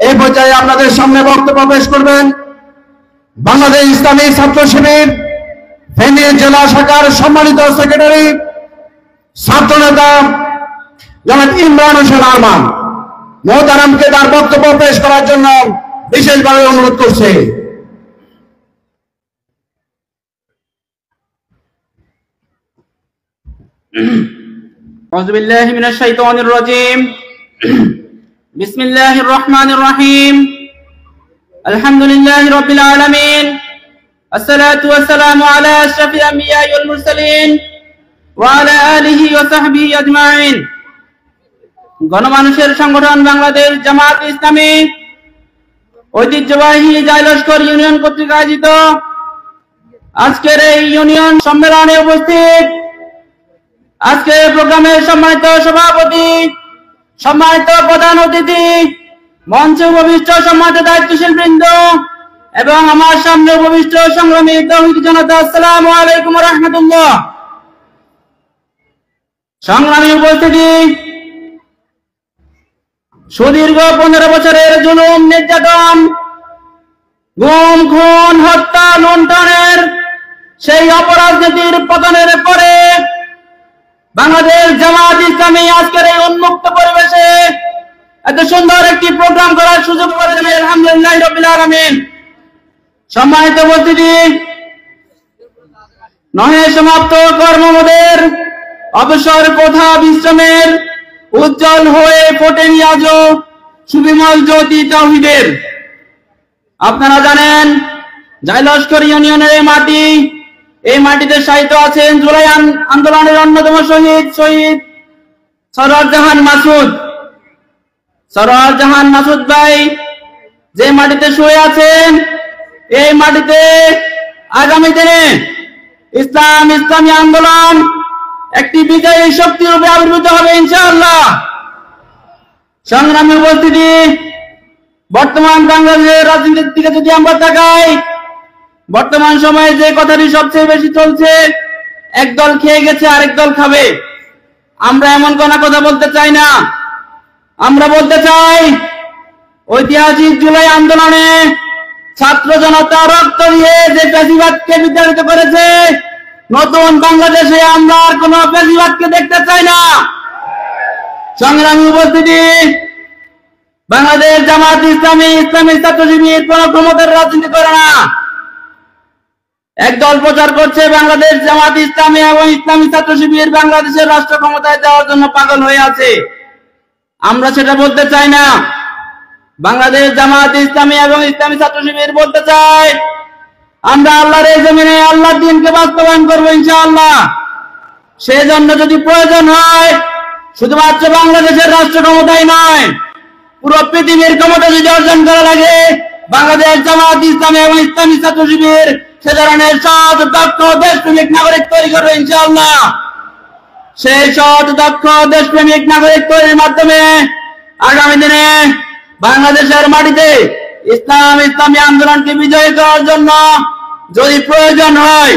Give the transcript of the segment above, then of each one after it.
এই পর্যায়ে আপনাদের সামনে বক্তব্য পেশ করবেন বাংলাদেশ ইসলামী ছাত্র শিবির ফেনী জেলা শাখার সম্মানিত সেক্রেটারি ছাত্রনেতা জনাব ইমরান হোসেন আরমান। মোহতারামকে তার বক্তব্য পেশ করার জন্য বিশেষভাবে অনুরোধ করছে। أعوذ بالله من الشيطان الرجيم بسم الله الرحمن الرحيم الحمد لله رب العالمين الصلاة والسلام على أشرف الأنبياء والمرسلين وعلى آله وصحبه أجمعين। গণমানুষের সংগঠন বাংলাদেশ জামাত ইসলামী ঐতিহ্যবাহী জাইলস্কর ইউনিয়ন কর্তৃক আয়োজিত আজকের এই ইউনিয়ন সম্মেলনে উপস্থিত আজকের প্রোগ্রামের সম্মানিত সভাপতি, সম্মানিত প্রধান অতিথি, মঞ্চে উপবিষ্ট সম্মানিত দায়িত্বশীল বৃন্দ এবং আমার সামনে উপবিষ্ট সংগ্রামী তৌহিদ জনতা, আসসালামু আলাইকুম ওয়া রাহমাতুল্লাহ। সংগ্রামী উপস্থিতি, সুদীর্ঘ 15 বছরের জুলুম নির্যাতন, গুম খুন হত্যা লুণ্ঠনের সেই অপরাজনীতির পতনের পরে বাংলাদেশ জামাত ইসলামী আজকের এই উন্মুক্ত পরিবেশে এত সুন্দর একটি প্রোগ্রাম করার সুযোগ করেছেন, আলহামদুলিল্লাহ রাব্বিল আলামিন। সম্মানিত উপস্থিতি, নহে সমাপ্ত কর্মমদের অবসর কোথা বিশ্রামের উজ্জ্বল হয়ে ফোটেনি আজও সুবিমল জ্যোতি তাওহীদের। আপনারা জানেন জাইলস্কর ইউনিয়নের এই মাটিতে শায়িত আছেন জুলাই আন্দোলনের অন্যতম শহীদ সরওয়ার জাহান মাসুদ ভাই যে মাটিতে শুয়ে আছেন, এই মাটিতে আগামী দিনে ইসলামী আন্দোলন একটি বিজয়ী শক্তি রূপে আবির্ভূত হবে ইনশাআল্লাহ। সংগ্রামী উপস্থিতি, বর্তমান বাংলাদেশের রাজনীতির দিকে যদি আমরা তাকাই, বর্তমান সময়ে যে কথাটি সবচেয়ে বেশি চলছে, একদল খেয়ে গেছে আরেক দল খাবে। আমরা এমন কোন কথা বলতে চাই না। আমরা বলতে চাই ঐতিহাসিক জুলাই আন্দোলনে ছাত্র জনতা রক্ত দিয়ে যে ফ্যাসিবাদকে বিতাড়িত করেছে, নতুন বাংলাদেশে আমরা আর কোন ফ্যাসিবাদকে দেখতে চাই না। সংগ্রামী উপস্থিতি, বাংলাদেশ জামাত ইসলামী ছাত্র শিবির কোন ক্ষমতার রাজনীতি করে না। একদল প্রচার করছে বাংলাদেশ জামাত ইসলামী এবং ইসলামী ছাত্র শিবির বাংলাদেশের রাষ্ট্র ক্ষমতায় যাওয়ার জন্য পাগল হয়ে আছে। আমরা সেটা বলতে চাই না। বাংলাদেশ জামাত ইসলামী এবং ইসলামী ছাত্র শিবির বলতে চাই আমরা আল্লাহর এই জমিনে আল্লাহর দ্বীনকে বাস্তবায়ন করবো ইনশাআল্লাহ। সেজন্য যদি প্রয়োজন হয় শুধুমাত্র বাংলাদেশের রাষ্ট্র ক্ষমতাই নয়, পুরো পৃথিবীর ক্ষমতা যদি অর্জন করা লাগে, বাংলাদেশ জামাত ইসলামী এবং ইসলামী ছাত্র শিবির সে ধরনের সৎ দক্ষ দেশপ্রেমিক নাগরিক তৈরি করবে ইনশাআল্লাহ। সেই সৎ দক্ষ দেশপ্রেমিক নাগরিক তৈরির মাধ্যমে আগামী দিনে বাংলাদেশের মাটিতে ইসলামী আন্দোলনকে বিজয়ী করার জন্য যদি প্রয়োজন হয়,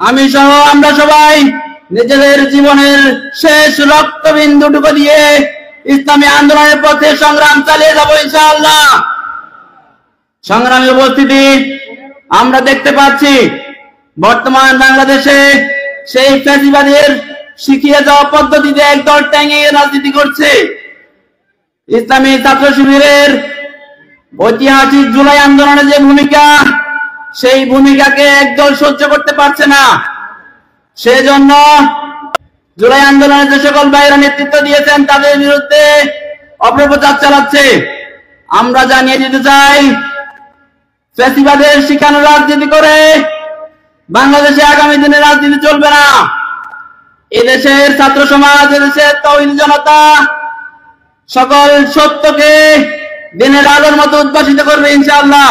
আমি সহ আমরা সবাই নিজেদের জীবনের শেষ রক্তবিন্দুটুকু দিয়ে ইসলামী আন্দোলনের পথে সংগ্রাম চালিয়ে যাব ইনশাআল্লাহ। সংগ্রামী উপস্থিতি, আমরা দেখতে পাচ্ছি বর্তমান বাংলাদেশে সেই ফ্যাসিবাদের শিখিয়ে যাওয়া পদ্ধতিতে একদল ট্যাঙে রাজনীতি করছে। ইসলামী ছাত্র শিবিরের ঐতিহাসিক জুলাই আন্দোলনের যে ভূমিকা, সেই ভূমিকাকে একদল সহ্য করতে পারছে না। সেজন্য জুলাই আন্দোলনের যে সকল ভাইরা নেতৃত্ব দিয়েছেন তাদের বিরুদ্ধে অপপ্রচার চালাচ্ছে। আমরা জানিয়ে দিতে চাই, ফ্যাসিবাদের শিখানো রাজনীতি করে বাংলাদেশে আগামী দিনে রাজনীতি চলবে না। এদেশের ছাত্র সমাজ, এদেশের তাওহীদ জনতা সকল সত্যকে দিনের আলোর মতো উদ্ভাসিত করবে ইনশাআল্লাহ।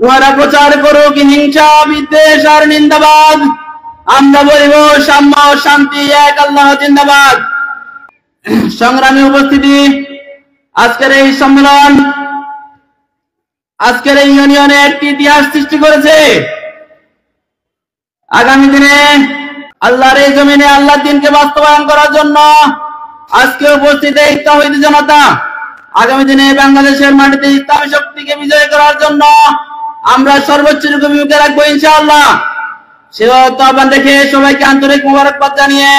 উহারা প্রচার করুক হিংসা, বিদ্বেষ আর নিন্দাবাদ, আমরা বলিব সাম্য, শান্তি, এক আল্লাহ জিন্দাবাদ। সংগ্রামী উপস্থিতি, আজকের এই সম্মেলন, আজকের এই ইউনিয়নে একটি ইতিহাস সৃষ্টি করেছে। আগামী দিনে আল্লাহর এই জমিনে আল্লাহর দ্বীনকে বাস্তবায়ন করার জন্য আজকে উপস্থিত এই তাওহীদ জনতা, আগামী দিনে বাংলাদেশের মাটিতে ইসলামী শক্তিকে বিজয় করার জন্য আমরা সর্বোচ্চ ভূমিকা রাখবো ইনশাআল্লাহ। সে আহ্বান দেখে সবাইকে আন্তরিক মোবারকবাদ জানিয়ে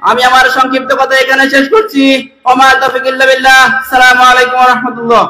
আমি আমার সংক্ষিপ্ত কথা এখানে শেষ করছি। ওমা তাওফীক ইল্লা বিল্লাহ। আসসালামু আলাইকুম ওয়া রাহমাতুল্লাহ।